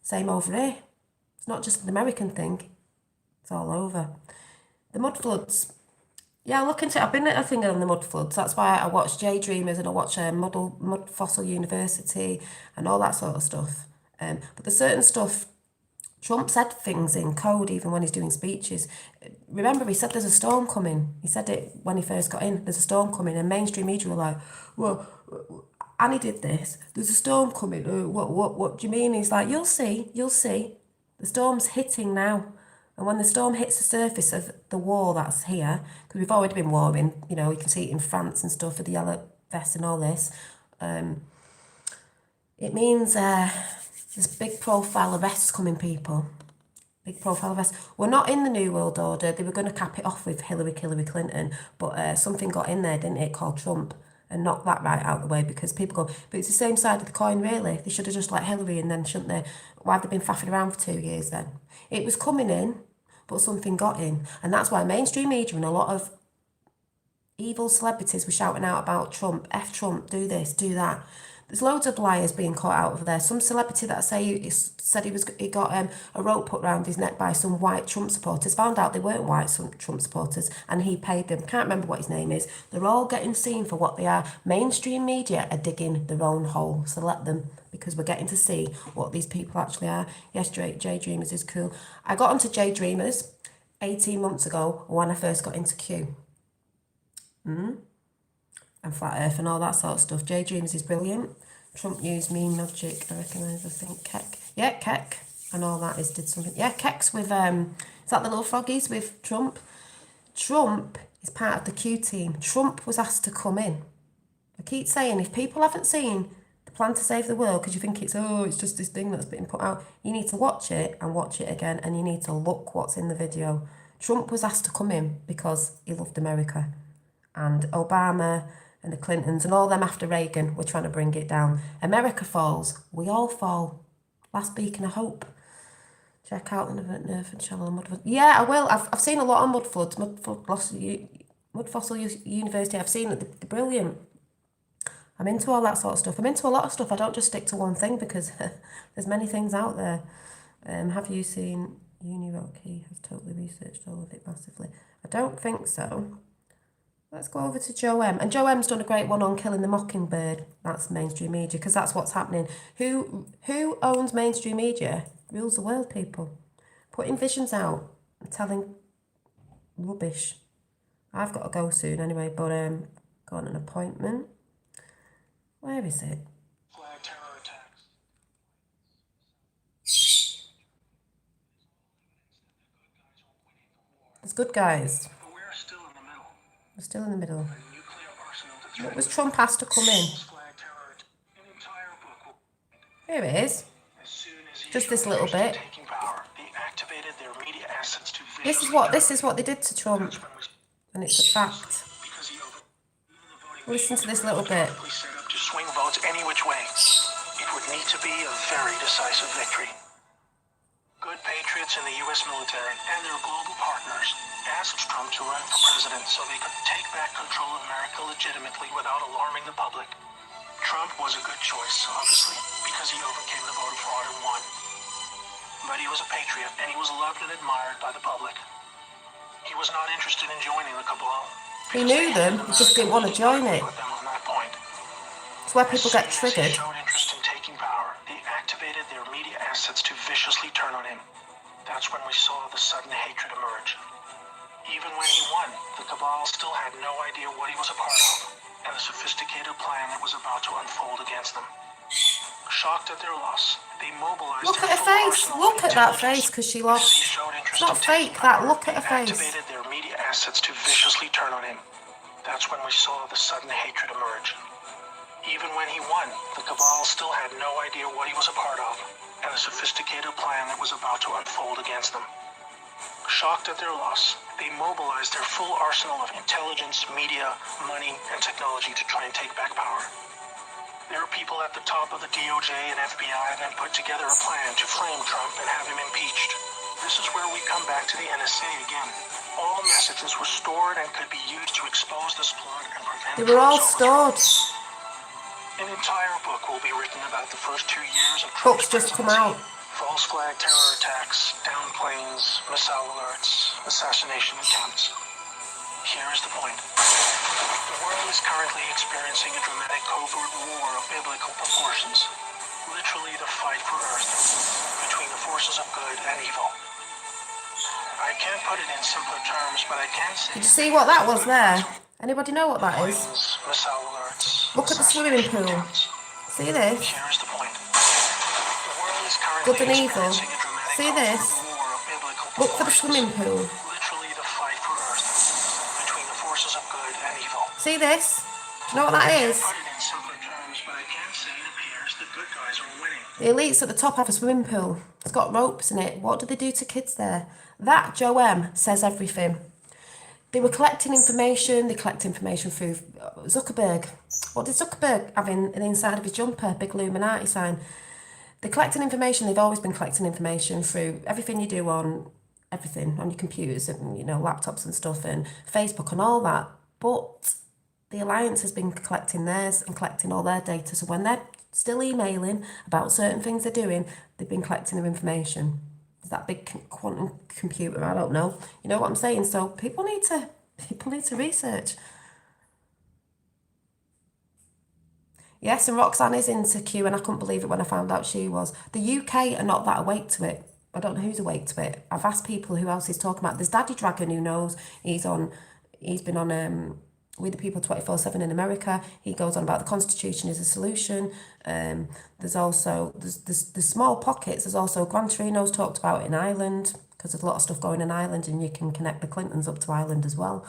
Same over here. It's not just an American thing. It's all over. The mud floods. Yeah, I've been at a thing on the mud floods. That's why I watch J Dreamers and I watch Mud Fossil University and all that sort of stuff. But there's certain stuff, Trump said things in code even when he's doing speeches. Remember, he said there's a storm coming. He said it when he first got in. There's a storm coming. And mainstream media were like, well, and he did this. There's a storm coming. What do you mean? He's like, you'll see. The storm's hitting now. And when the storm hits the surface of the war that's here, because we've already been warming, you can see it in France and stuff with the vest and all this. It means there's big profile arrests coming, people. Big profile arrests. We're not in the New World Order. They were going to cap it off with Hillary Clinton, but something got in there, didn't it, called Trump, and knocked that right out of the way, because people go, but it's the same side of the coin, really. They should have just let Hillary in then, shouldn't they? Why have they been faffing around for 2 years then? It was coming in, but something got in. And that's why mainstream media and a lot of evil celebrities were shouting out about Trump, F Trump, do this, do that. There's loads of liars being caught out of there. Some celebrity that said he got a rope put around his neck by some white Trump supporters, found out they weren't white Trump supporters, and he paid them. Can't remember what his name is. They're all getting seen for what they are. Mainstream media are digging their own hole, so let them, because we're getting to see what these people actually are. Yes, J Dreamers is cool. I got onto J Dreamers 18 months ago when I first got into Q. And Flat Earth and all that sort of stuff. J Dreams is brilliant. Trump used meme magic, I recognise, I think. Keck. Yeah, Keck. And all that did something. Yeah, Keck's with, is that the little froggies with Trump? Trump is part of the Q team. Trump was asked to come in. I keep saying, if people haven't seen the plan to save the world, because you think it's just this thing that's been put out, you need to watch it and watch it again, and you need to look what's in the video. Trump was asked to come in because he loved America. And Obama and the Clintons and all them after Reagan were trying to bring it down. America falls, we all fall. Last beacon of hope. Check out the Nerf and Channel Mud. Yeah, I will. I've seen a lot of Mud Fossil University. I've seen it. They're brilliant. I'm into all that sort of stuff. I'm into a lot of stuff. I don't just stick to one thing, because there's many things out there. Have you seen Wakey has totally researched all of it massively? I don't think so. Let's go over to Joe M. And Joe M's done a great one on killing the mockingbird. That's mainstream media, because that's what's happening. Who owns mainstream media rules the world, people. Putting visions out and telling rubbish. I've got to go soon anyway, but got an appointment. Where is it? Flag terror attacks. There's good guys. But we're still in the middle. We're still in the middle. A nuclear arsenal to What was Trump asked to come in? flag terror. An entire book. Here it is. As soon as he Just this little bit. taking power, they activated their media assets to This is what they did to Trump, and it's a fact. because he over Listen to this little bit. set up to swing votes any which way. It would need to be a very decisive victory. Good patriots in the U.S. military and their global partners asked Trump to run for president so they could take back control of America legitimately without alarming the public. Trump was a good choice, obviously, because he overcame the voter fraud and won. But he was a patriot, and he was loved and admired by the public. He was not interested in joining the cabal. He knew them, he just didn't want to join it. Put them on that point. It's where people get triggered. As soon as he showed interest in taking power, they activated their media assets to viciously turn on him. That's when we saw the sudden hatred emerge. Even when he won, the cabal still had no idea what he was a part of, and the sophisticated plan that was about to unfold against them. Shocked at their loss, they mobilized. Look at her face. Look at that face, because she lost. It's not fake, that. Look at her face. Activated their media assets to viciously turn on him. That's when we saw the sudden hatred emerge. Even when he won, the cabal still had no idea what he was a part of, and the sophisticated plan that was about to unfold against them. Shocked at their loss, they mobilized their full arsenal of intelligence, media, money, and technology to try and take back power. There are people at the top of the DOJ and FBI that put together a plan to frame Trump and have him impeached. This is where we come back to the NSA again. All messages were stored and could be used to expose this plot and prevent. They were all stored. An entire book will be written about the first 2 years of Books Trump's just come presidency. out. False flag terror attacks, down planes, missile alerts, assassination attempts. Here is the point. The world is currently experiencing a dramatic covert war of biblical proportions. Literally the fight for Earth between the forces of good and evil. I can't put it in simpler terms, but I can say... Did you see what that was there? Anybody know what that is? Planes, missile alerts, Look at the swimming pool. attempts. See this? Here is the point. The world is currently Good and evil. experiencing a dramatic See this? covert war of biblical Look for the proportions. swimming pool. Literally the fight for Earth between the forces of good and evil. See this? Do you know what that I is? can't put it in simpler terms, but I can say it appears the good guys are winning. The elites at the top have a swimming pool. It's got ropes in it. What do they do to kids there? That Joe M says everything. They were collecting information. They collect information through Zuckerberg. What did Zuckerberg have in the inside of his jumper? Big Illuminati sign. They're collecting information. They've always been collecting information through everything you do on everything, on your computers and, you know, laptops and stuff and Facebook and all that. But the Alliance has been collecting theirs and collecting all their data. So when they're still emailing about certain things they're doing, they've been collecting their information. Is that big quantum computer? I don't know. You know what I'm saying? So people need to research. Yes, and Roxanne is into Q, and I couldn't believe it when I found out she was. The UK are not that awake to it. I don't know who's awake to it. I've asked people who else he's talking about. There's Daddy Dragon who knows. He's been on We the People 24/7 in America. He goes on about the Constitution is a solution. There's also there's small pockets. There's also Gran Torino's talked about in Ireland because there's a lot of stuff going in Ireland, and you can connect the Clintons up to Ireland as well.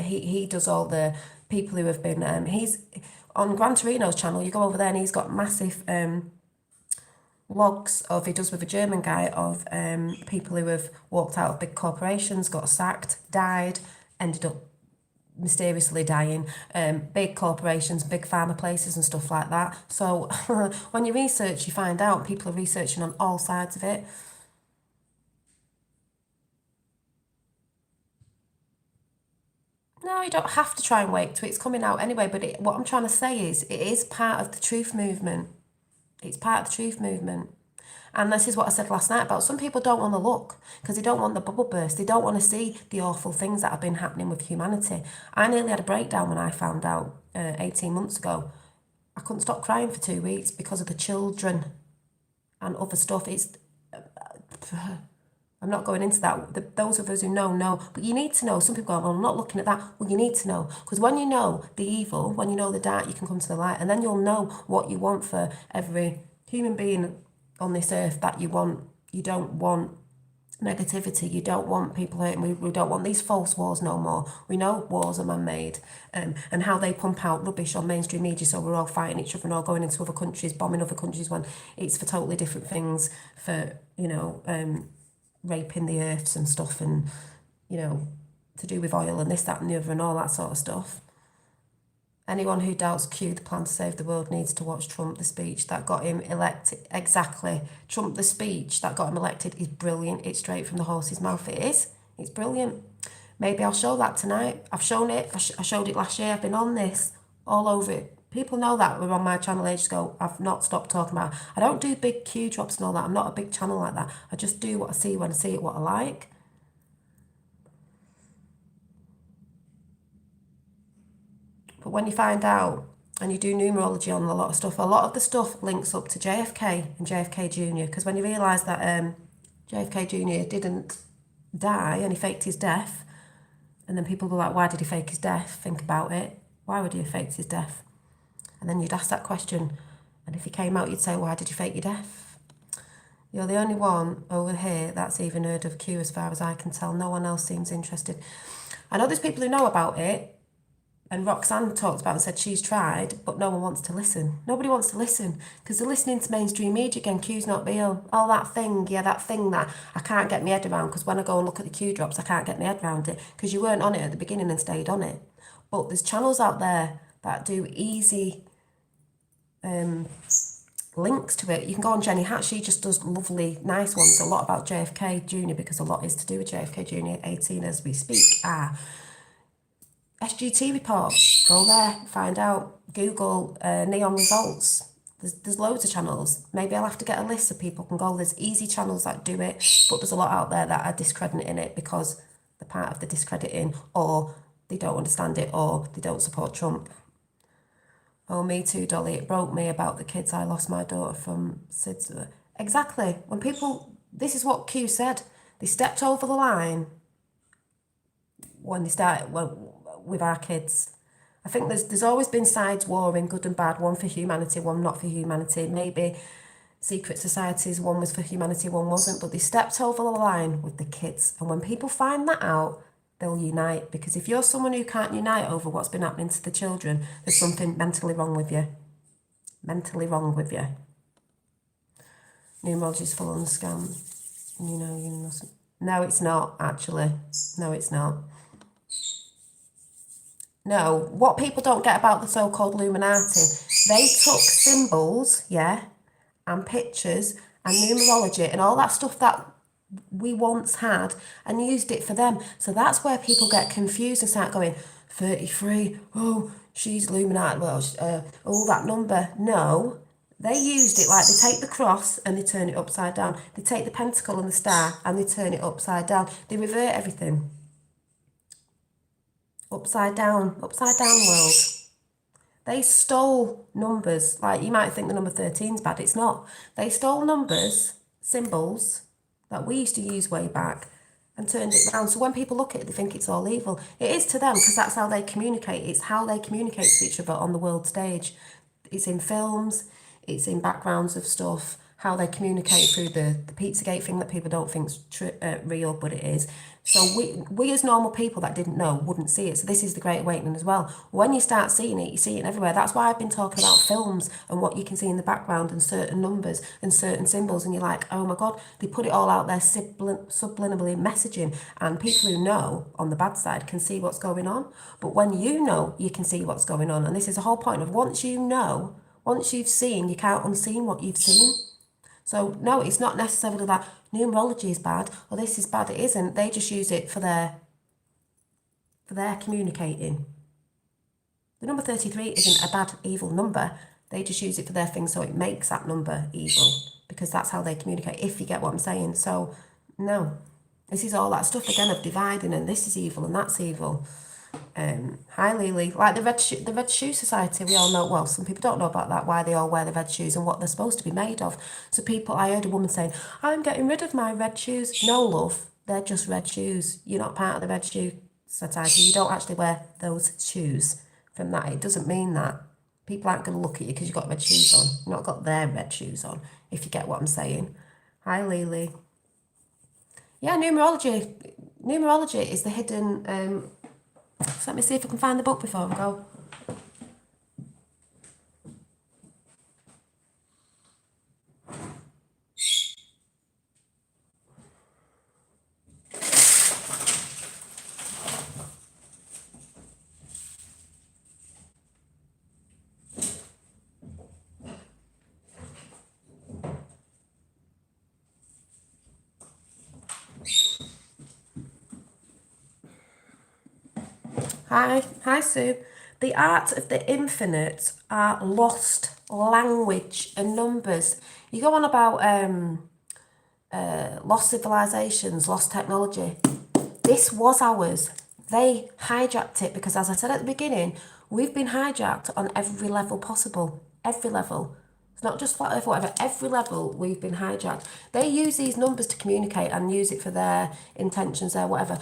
He does all the people who have been. He's on Gran Torino's channel. You go over there and he's got massive logs of, he does with a German guy, of people who have walked out of big corporations, got sacked, died, ended up mysteriously dying, big corporations, big pharma places and stuff like that. So when you research, you find out people are researching on all sides of it. No, you don't have to try and wait till it's coming out anyway, but what I'm trying to say is it is part of the truth movement. It's part of the truth movement. And this is what I said last night about some people don't want to look because they don't want the bubble burst. They don't want to see the awful things that have been happening with humanity. I nearly had a breakdown when I found out 18 months ago. I couldn't stop crying for 2 weeks because of the children and other stuff. I'm not going into that. Those of us who know. But you need to know. Some people go, well, I'm not looking at that. Well, you need to know. Because when you know the evil, when you know the dark, you can come to the light. And then you'll know what you want for every human being on this earth that you want. You don't want negativity. You don't want people hurting. We don't want these false wars no more. We know wars are man-made, and how they pump out rubbish on mainstream media, so we're all fighting each other and all going into other countries, bombing other countries when it's for totally different things, for, you know, raping the earths and stuff, and, you know, to do with oil and this, that and the other and all that sort of stuff. Anyone who doubts Q, the plan to save the world, needs to watch Trump, the speech that got him elected. Exactly. Trump, the speech that got him elected is brilliant. It's straight from the horse's mouth. It is. It's brilliant. Maybe I'll show that tonight. I've shown it. I showed it last year. I've been on this all over it. People know that were on my channel ages ago. I've not stopped talking about it. I don't do big Q drops and all that. I'm not a big channel like that. I just do what I see when I see it, what I like. But when you find out and you do numerology on a lot of stuff, a lot of the stuff links up to JFK and JFK Jr. Because when you realise that JFK Jr. didn't die and he faked his death, and then people were like, why did he fake his death? Think about it. Why would he have faked his death? And then you'd ask that question, and if he came out, you'd say, why did you fake your death? You're the only one over here that's even heard of Q as far as I can tell. No one else seems interested. I know there's people who know about it, and Roxanne talked about it and said she's tried, but no one wants to listen. Nobody wants to listen because they're listening to mainstream media again. Q's not real. Oh, that thing that I can't get my head around, because when I go and look at the Q drops, I can't get my head around it because you weren't on it at the beginning and stayed on it. But there's channels out there that do easy links to it. You can go on Jenny Hatt. She just does lovely, nice ones. A lot about JFK Jr. because a lot is to do with JFK Jr. 18 as we speak. SGT report, go there, find out. Google neon results. There's loads of channels. Maybe I'll have to get a list so people can go. There's easy channels that do it, but there's a lot out there that are discrediting it because they're part of the discrediting, or they don't understand it, or they don't support Trump. Oh, me too, Dolly. It broke me about the kids. I lost my daughter from SIDS. Exactly. When people, this is what Q said. They stepped over the line when they started with our kids. I think there's always been sides warring, good and bad, one for humanity, one not for humanity. Maybe secret societies, one was for humanity, one wasn't, but they stepped over the line with the kids. And when people find that out, they'll unite. Because if you're someone who can't unite over what's been happening to the children, there's something mentally wrong with you. Mentally wrong with you. Numerology's full on scam. You mustn't. No, it's not, actually. No, it's not. No, what people don't get about the so-called Illuminati, they took symbols, yeah, and pictures and numerology and all that stuff that we once had and used it for them. So that's where people get confused and start going, 33, oh, she's Illuminati, well, oh, that number. No, they used it like they take the cross and they turn it upside down. They take the pentacle and the star and they turn it upside down. They revert everything. Upside down world. They stole numbers. Like, you might think the number 13 is bad. It's not. They stole numbers, symbols, that we used to use way back and turned it around. So when people look at it, they think it's all evil. It is to them because that's how they communicate. It's how they communicate to each other on the world stage. It's in films. It's in backgrounds of stuff. How they communicate through the Pizzagate thing that people don't think's real, but it is. So we as normal people that didn't know wouldn't see it. So this is the Great Awakening as well. When you start seeing it, you see it everywhere. That's why I've been talking about films and what you can see in the background and certain numbers and certain symbols. And you're like, oh my God, they put it all out there subliminally messaging. And people who know on the bad side can see what's going on. But when you know, you can see what's going on. And this is the whole point of once you know, once you've seen, you can't unseen what you've seen. So no, it's not necessarily that numerology is bad or this is bad. It isn't. They just use it for their communicating. The number 33 isn't a bad, evil number. They just use it for their thing, so it makes that number evil because that's how they communicate, if you get what I'm saying. So no, this is all that stuff again of dividing and this is evil and that's evil. Hi Lily, like the Red Shoe Society, we all know, well, some people don't know about that, why they all wear the red shoes and what they're supposed to be made of. So I heard a woman saying, I'm getting rid of my red shoes. No, love, they're just red shoes. You're not part of the Red Shoe Society. You don't actually wear those shoes from that. It doesn't mean that. People aren't going to look at you because you've got red shoes on. You've not got their red shoes on, if you get what I'm saying. Hi Lily. Yeah, numerology is the hidden... So let me see if I can find the book before I go. Hi Sue. The art of the infinite are lost language and numbers. You go on about lost civilizations, lost technology. This was ours. They hijacked it because, as I said at the beginning, we've been hijacked on every level possible. Every level. It's not just flat earth, whatever. Every level we've been hijacked. They use these numbers to communicate and use it for their intentions, their whatever.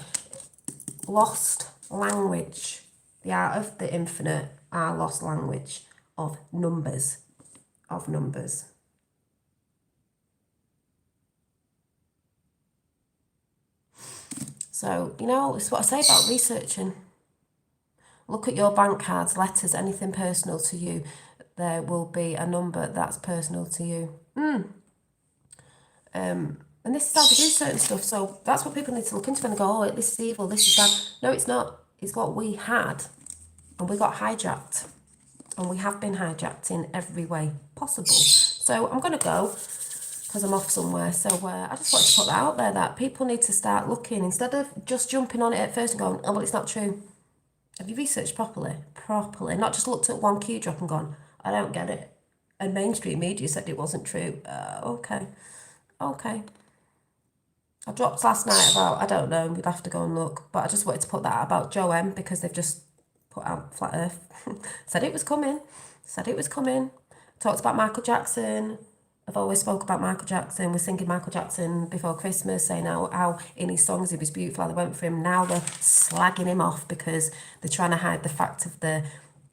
Lost language. The art of the infinite are lost language of numbers. Of numbers. So, it's what I say about researching. Look at your bank cards, letters, anything personal to you. There will be a number that's personal to you. And this is how they do certain stuff. So that's what people need to look into when they go, oh, this is evil, this is bad. No, it's not. It's what we had. And we got hijacked. And we have been hijacked in every way possible. So I'm going to go because I'm off somewhere. So I just wanted to put that out there, that people need to start looking instead of just jumping on it at first and going, oh, well, it's not true. Have you researched properly? Properly. Not just looked at one Q drop and gone, I don't get it. And mainstream media said it wasn't true. Okay. I dropped last night about, I don't know, we'd have to go and look. But I just wanted to put that out about Joe M because they've just put out Flat Earth. Said it was coming. Talked about Michael Jackson. I've always spoke about Michael Jackson. We're singing Michael Jackson before Christmas, saying how in his songs he was beautiful, how they went for him. Now they're slagging him off because they're trying to hide the fact of the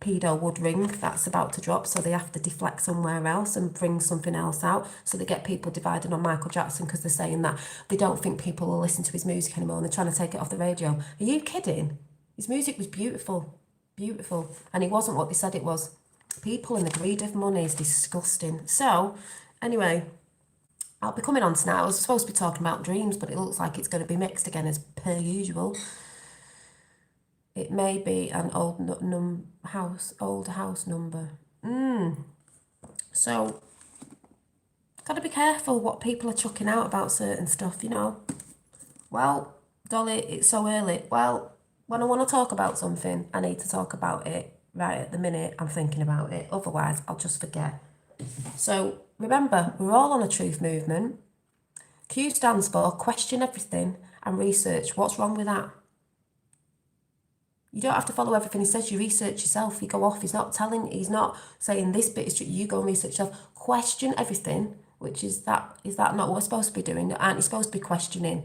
pedo wood ring that's about to drop, so they have to deflect somewhere else and bring something else out. So they get people divided on Michael Jackson because they're saying that they don't think people will listen to his music anymore and they're trying to take it off the radio. Are you kidding? His music was beautiful, beautiful, and it wasn't what they said it was. People and the greed of money is disgusting. So, anyway, I'll be coming on to now. I was supposed to be talking about dreams, but it looks like it's going to be mixed again as per usual. It may be an old house number. So, got to be careful what people are chucking out about certain stuff, you know. Well, Dolly, it's so early. Well, when I want to talk about something, I need to talk about it right at the minute I'm thinking about it. Otherwise, I'll just forget. So, remember, we're all on a truth movement. Q stands for question everything and research. What's wrong with that? You don't have to follow everything he says. You research yourself. You go off. He's not saying this bit is true. You go and research yourself. Question everything, which is that not what we're supposed to be doing? Aren't you supposed to be questioning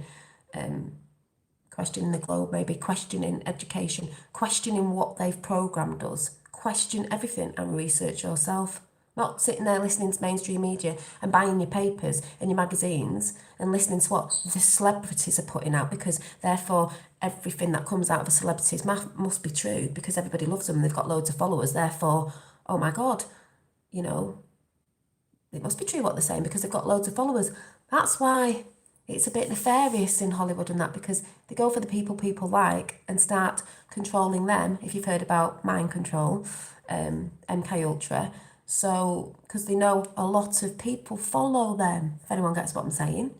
the globe, maybe questioning education, questioning what they've programmed us? Question everything and research yourself. Not sitting there listening to mainstream media and buying your papers and your magazines and listening to what the celebrities are putting out, because therefore everything that comes out of a celebrity's mouth must be true because everybody loves them and they've got loads of followers. Therefore, oh my God, you know, it must be true what they're saying because they've got loads of followers. That's why it's a bit nefarious in Hollywood and that, because they go for the people like and start controlling them. If you've heard about mind control, MK Ultra. So, because they know a lot of people follow them, if anyone gets what I'm saying.